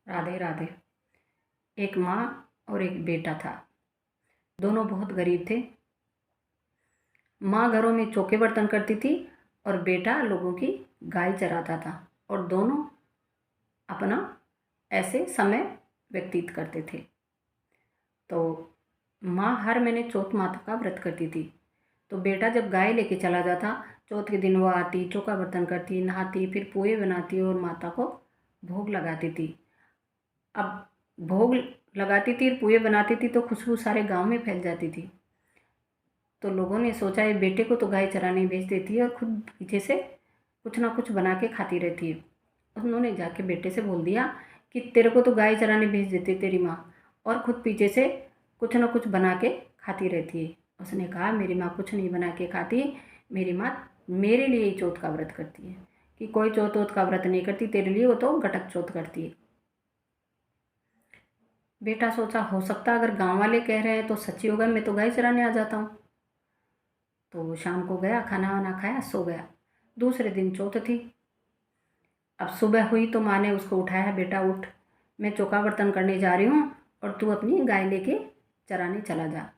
राधे राधे। एक माँ और एक बेटा था। दोनों बहुत गरीब थे। माँ घरों में चौके बर्तन करती थी और बेटा लोगों की गाय चराता था, और दोनों अपना ऐसे समय व्यतीत करते थे। तो माँ हर महीने चौथ माता का व्रत करती थी। तो बेटा जब गाय लेके चला जाता, चौथ के दिन वो आती, चौका बर्तन करती, नहाती, फिर पुए बनाती और माता को भोग लगाती थी। अब भोग लगाती थी, पुए बनाती थी, तो खुशबू सारे गांव में फैल जाती थी। तो लोगों ने सोचा ये बेटे को तो गाय चराने भेज देती है और खुद पीछे से कुछ ना कुछ बना के खाती रहती है। उन्होंने जाके बेटे से बोल दिया कि तेरे को तो गाय चराने भेज देती तेरी माँ, और खुद पीछे से कुछ ना कुछ बना के खाती रहती है। उसने कहा मेरी माँ कुछ नहीं बना के खाती, मेरी माँ मेरे लिए ही चौथ का व्रत करती है, कि कोई चौथ वौथ का व्रत नहीं करती तेरे लिए, वो तो गटक चौथ करती है। बेटा सोचा हो सकता अगर गांव वाले कह रहे हैं तो सच्ची होगा, मैं तो गाय चराने आ जाता हूँ। तो वो शाम को गया, खाना वाना खाया, सो गया। दूसरे दिन चौथ थी। अब सुबह हुई तो माँ ने उसको उठाया, बेटा उठ, मैं चौका बर्तन करने जा रही हूँ और तू अपनी गाय लेके चराने चला जा।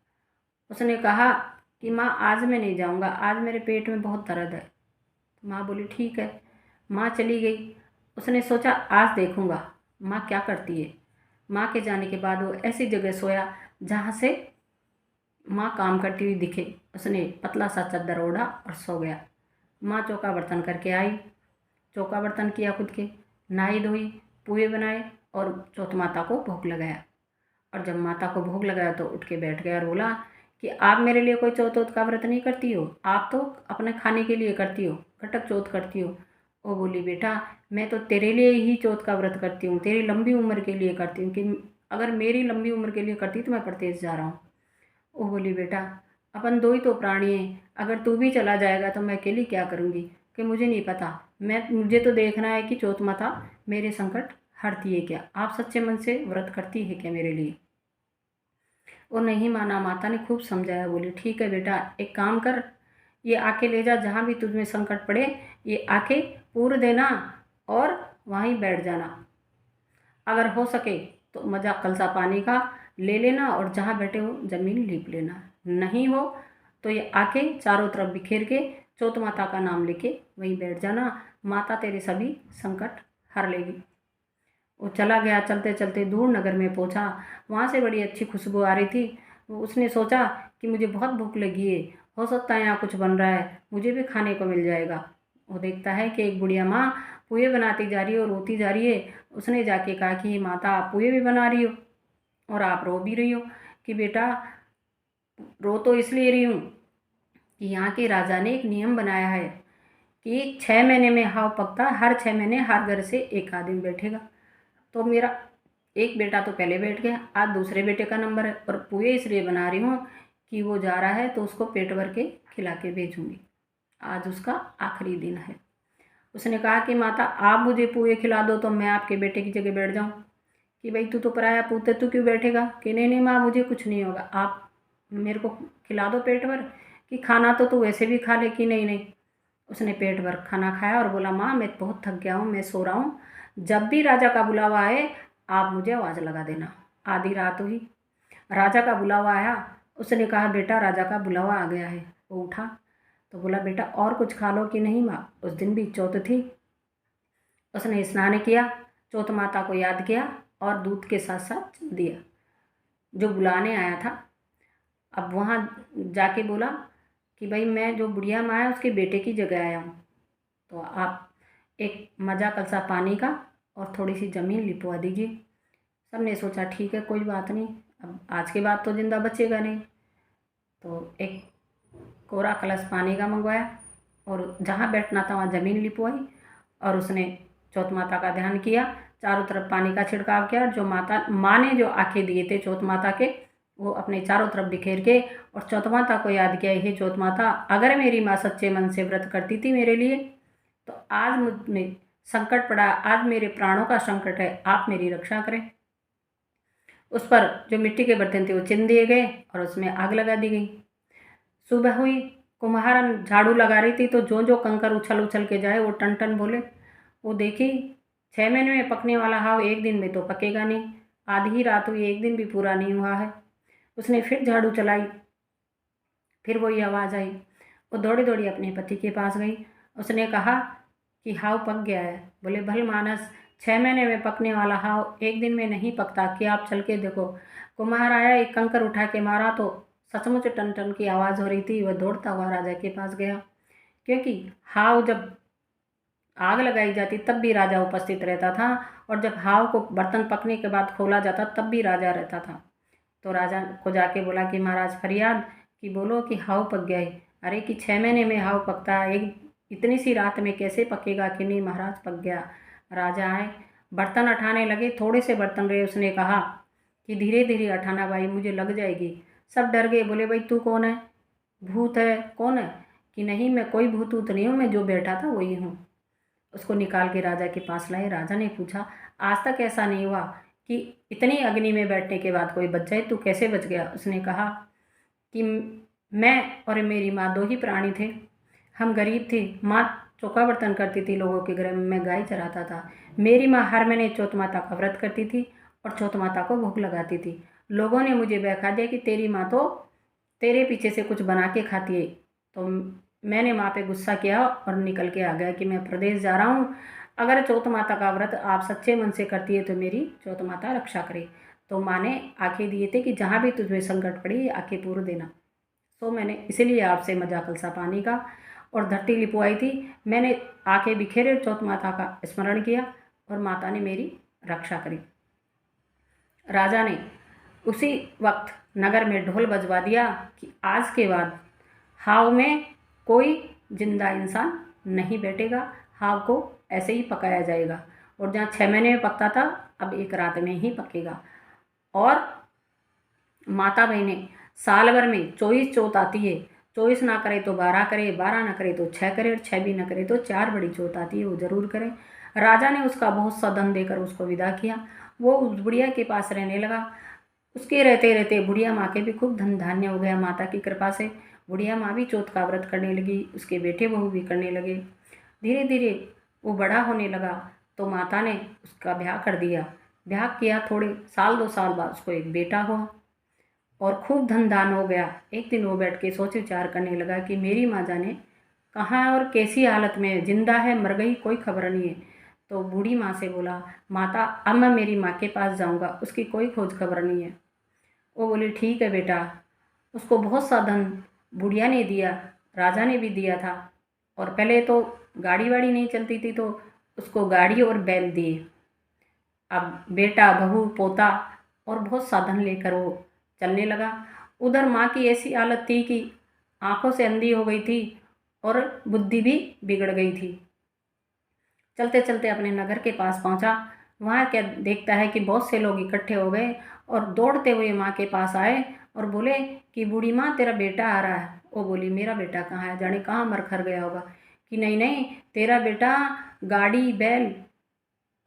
उसने कहा कि माँ आज मैं नहीं जाऊँगा, आज मेरे पेट में बहुत दर्द है। तो माँ बोली ठीक है। माँ चली गई। उसने सोचा आज देखूँगा माँ क्या करती है। माँ के जाने के बाद वो ऐसी जगह सोया जहाँ से माँ काम करती हुई दिखे। उसने पतला सा चादर ओढ़ा और सो गया। माँ चौका बर्तन करके आई, चौका बर्तन किया खुद के, नहाई धोई, पुए बनाए और चौथ माता को भोग लगाया। और जब माता को भोग लगाया तो उठ के बैठ गया और बोला कि आप मेरे लिए कोई चौथ वौथ का व्रत नहीं करती हो, आप तो अपने खाने के लिए करती हो, कटक चौथ करती हो। वो बोली बेटा मैं तो तेरे लिए ही चौथ का व्रत करती हूँ, तेरी लंबी उम्र के लिए करती हूँ, कि अगर मेरी लंबी उम्र के लिए करती तो मैं परदेश जा रहा हूँ। वो बोली बेटा अपन दो ही तो प्राणी हैं, अगर तू भी चला जाएगा तो मैं अकेली क्या करूँगी, कि मुझे नहीं पता, मुझे तो देखना है कि चौथ माता मेरे संकट हरती है क्या, आप सच्चे मन से व्रत करती है क्या मेरे लिए। वो नहीं माना। माता ने खूब समझाया, बोली ठीक है बेटा एक काम कर, ये आके ले जा, जहाँ भी तुझमें संकट पड़े ये आके पूर देना और वहीं बैठ जाना। अगर हो सके तो मजा कलसा पानी का ले लेना और जहाँ बैठे हो ज़मीन लीप लेना, नहीं हो तो ये आके चारों तरफ बिखेर के चौथ माता का नाम लेके वहीं बैठ जाना, माता तेरे सभी संकट हर लेगी। वो चला गया। चलते चलते दूर नगर में पहुंचा। वहाँ से बड़ी अच्छी खुशबू आ रही थी। उसने सोचा कि मुझे बहुत भूख लगी है, हो सकता है यहाँ कुछ बन रहा है, मुझे भी खाने को मिल जाएगा। वो देखता है कि एक बुढ़िया माँ पुए बनाती जा रही है और रोती जा रही है। उसने जाके कहा कि माता आप पुए भी बना रही हो और आप रो भी रही हो, कि बेटा रो तो इसलिए रही हूँ कि यहाँ के राजा ने एक नियम बनाया है कि 6 महीने में हाव पकता, हर 6 महीने हर घर से एक आदमी बैठेगा। तो मेरा एक बेटा तो पहले बैठ गया, आज दूसरे बेटे का नंबर है, और पुए इसलिए बना रही हूँ कि वो जा रहा है तो उसको पेट भर के खिला के भेजूँगी, आज उसका आखिरी दिन है। उसने कहा कि माता आप मुझे पुए खिला दो तो मैं आपके बेटे की जगह बैठ जाऊँ, कि भाई तू तो पराया पूत है, तू क्यों बैठेगा, कि नहीं नहीं माँ मुझे कुछ नहीं होगा, आप मेरे को खिला दो पेट भर, कि खाना तो तू वैसे भी खा ले, कि नहीं नहीं। उसने पेट भर खाना खाया और बोला माँ मैं बहुत थक गया हूँ, मैं सो रहा हूँ, जब भी राजा का बुलावा आए आप मुझे आवाज़ लगा देना। आधी रात हुई, राजा का बुलावा आया। उसने कहा बेटा राजा का बुलावा आ गया है। वो उठा तो बोला बेटा और कुछ खा लो, कि नहीं माँ उस दिन भी चौथ थी। उसने स्नान किया, चौथ माता को याद किया और दूध के साथ साथ चल दिया जो बुलाने आया था। अब वहाँ जाके बोला कि भाई मैं जो बुढ़िया माँ है उसके बेटे की जगह आया हूँ, तो आप एक मजा कलसा पानी का और थोड़ी सी ज़मीन लिपवा दीजिए। सबने सोचा ठीक है कोई बात नहीं, अब आज के बाद तो जिंदा बचेगा नहीं। तो एक कोरा कलश पानी का मंगवाया और जहाँ बैठना था वहाँ ज़मीन लिपवाई, और उसने चौथ माता का ध्यान किया, चारों तरफ पानी का छिड़काव किया। जो माँ ने जो आखे दिए थे चौथ माता के, वो अपने चारों तरफ बिखेर के और चौथ माता को याद किया, हे चौथ माता अगर मेरी माँ सच्चे मन से व्रत करती थी मेरे लिए तो आज मुझ में संकट पड़ा, आज मेरे प्राणों का संकट है, आप मेरी रक्षा करें। उस पर जो मिट्टी के बर्तन थे वो चिन दिए गए और उसमें आग लगा दी गई। सुबह हुई, कुम्हारन झाड़ू लगा रही थी तो जो जो कंकर उछल उछल के जाए वो टन टन बोले। वो देखी 6 महीने में पकने वाला हाव 1 दिन में तो पकेगा नहीं। आधी ही रात हुई, 1 दिन भी पूरा नहीं हुआ है। उसने फिर झाड़ू चलाई, फिर वही आवाज़ आई। वो दौड़ी दौड़ी अपने पति के पास गई। उसने कहा कि हाव पक गया है। बोले, भल मानस, 6 महीने में पकने वाला हाव 1 दिन में नहीं पकता, कि आप चल के देखो। कुम्हार आया, एक कंकर उठा के मारा तो सचमुच टन टन की आवाज़ हो रही थी। वह दौड़ता हुआ राजा के पास गया, क्योंकि हाव जब आग लगाई जाती तब भी राजा उपस्थित रहता था, और जब हाव को बर्तन पकने के बाद खोला जाता तब भी राजा रहता था। तो राजा को जाके बोला कि महाराज फरियाद कि बोलो कि हाव पक गया है। अरे कि 6 महीने में हाव पकता है, एक इतनी सी रात में कैसे पकेगा? कि नहीं महाराज पक गया। राजा आए, बर्तन उठाने लगे, थोड़े से बर्तन रहे। उसने कहा कि धीरे धीरे उठाना भाई, मुझे लग जाएगी। सब डर गए, बोले भाई तू कौन है? भूत है? कौन है? कि नहीं मैं कोई भूत ऊत नहीं हूँ, मैं जो बैठा था वही हूँ। उसको निकाल के राजा के पास लाए। राजा ने पूछा, आज तक ऐसा नहीं हुआ कि इतनी अग्नि में बैठने के बाद कोई बच जाए, तू कैसे बच गया? उसने कहा कि मैं और मेरी माँ 2 ही प्राणी थे। हम गरीब थे। माँ चौका बर्तन करती थी लोगों के घर में, मैं गाय चराता था। मेरी माँ हर महीने चौथ माता का व्रत करती थी और चौथ माता को भोग लगाती थी। लोगों ने मुझे बहका दिया कि तेरी माँ तो तेरे पीछे से कुछ बना के खाती है। तो मैंने माँ पे गुस्सा किया और निकल के आ गया कि मैं प्रदेश जा रहा हूँ। अगर चौथ माता का व्रत आप सच्चे मन से करती है तो मेरी चौथ माता रक्षा करे। तो माँ ने आके दिए थे कि जहाँ भी तुझे संकट पड़ी आके पूर्ण देना। तो मैंने इसीलिए आपसे मजा कलसा पानी का और धरती लिपवाई थी। मैंने आके बिखेरे चौथ माता का स्मरण किया और माता ने मेरी रक्षा करी। राजा ने उसी वक्त नगर में ढोल बजवा दिया कि आज के बाद हाव में कोई जिंदा इंसान नहीं बैठेगा, हाव को ऐसे ही पकाया जाएगा। और जहाँ 6 महीने में पकता था, अब 1 रात में ही पकेगा। और माता बहनें साल भर में 24 चौथ आती है। 24 ना करे तो 12 करे, 12 ना करे तो 6 करे, और 6 भी ना करे तो 4 बड़ी चौथ आती है, वो ज़रूर करे। राजा ने उसका बहुत सा धन देकर उसको विदा किया। वो उस बुढ़िया के पास रहने लगा। उसके रहते रहते बुढ़िया माँ के भी खूब धन धान्य हो गया माता की कृपा से। बुढ़िया माँ भी चौथ का व्रत करने लगी, उसके बेटे बहू भी करने लगे। धीरे धीरे वो बड़ा होने लगा तो माता ने उसका ब्याह कर दिया। ब्याह किया, थोड़े साल 2 साल बाद उसको एक बेटा हुआ और खूब धन दान हो गया। एक दिन वो बैठ के सोच विचार करने लगा कि मेरी माँ जाने कहाँ है और कैसी हालत में है, जिंदा है मर गई कोई खबर नहीं है। तो बूढ़ी माँ से बोला, माता अब मैं मेरी माँ के पास जाऊँगा, उसकी कोई खोज खबर नहीं है। वो बोली ठीक है बेटा। उसको बहुत सा धन बुढ़िया ने दिया, राजा ने भी दिया था। और पहले तो गाड़ी वाड़ी नहीं चलती थी तो उसको गाड़ी और बैल दिए। अब बेटा बहू पोता और बहुत साधन लेकर वो चलने लगा। उधर माँ की ऐसी हालत थी कि आंखों से अंधी हो गई थी और बुद्धि भी बिगड़ गई थी। चलते चलते अपने नगर के पास पहुंचा। वहाँ क्या देखता है कि बहुत से लोग इकट्ठे हो गए और दौड़ते हुए माँ के पास आए और बोले कि बूढ़ी माँ तेरा बेटा आ रहा है। वो बोली मेरा बेटा कहाँ है, जाने कहाँ मर खर गया होगा। कि नहीं नहीं, तेरा बेटा गाड़ी बैल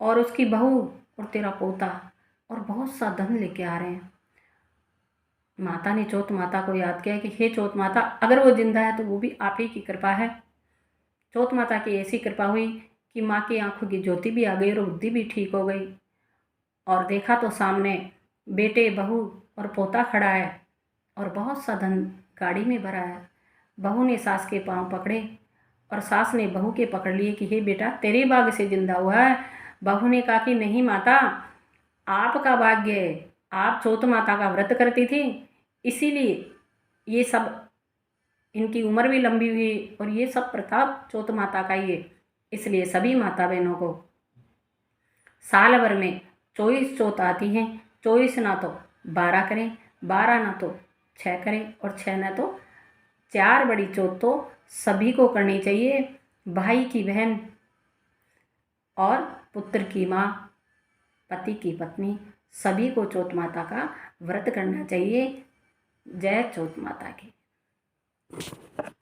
और उसकी बहू और तेरा पोता और बहुत सा धन लेके आ रहे हैं। माता ने चौथ माता को याद किया कि हे चौथ माता, अगर वो जिंदा है तो वो भी आप ही की कृपा है। चौथ माता की ऐसी कृपा हुई कि माँ की आंखों की ज्योति भी आ गई और बुद्धि भी ठीक हो गई। और देखा तो सामने बेटे बहू और पोता खड़ा है और बहुत सा धन गाड़ी में भरा है। बहू ने सास के पांव पकड़े और सास ने बहू के पकड़ लिए कि हे बेटा तेरे भाग्य से जिंदा हुआ है। बहू ने कहा कि नहीं माता, आपका भाग्य है, आप चौथ माता का व्रत करती थी इसीलिए ये सब, इनकी उम्र भी लंबी हुई और ये सब प्रताप चौथ माता का ही है। इसलिए सभी माता बहनों को साल भर में 24 चौथ आती हैं। 24 ना तो 12 करें, 12 ना तो 6 करें और 6 ना तो 4 बड़ी चौथ तो सभी को करनी चाहिए। भाई की बहन और पुत्र की माँ, पति की पत्नी, सभी को चौथ माता का व्रत करना चाहिए। जय चौथ माता की।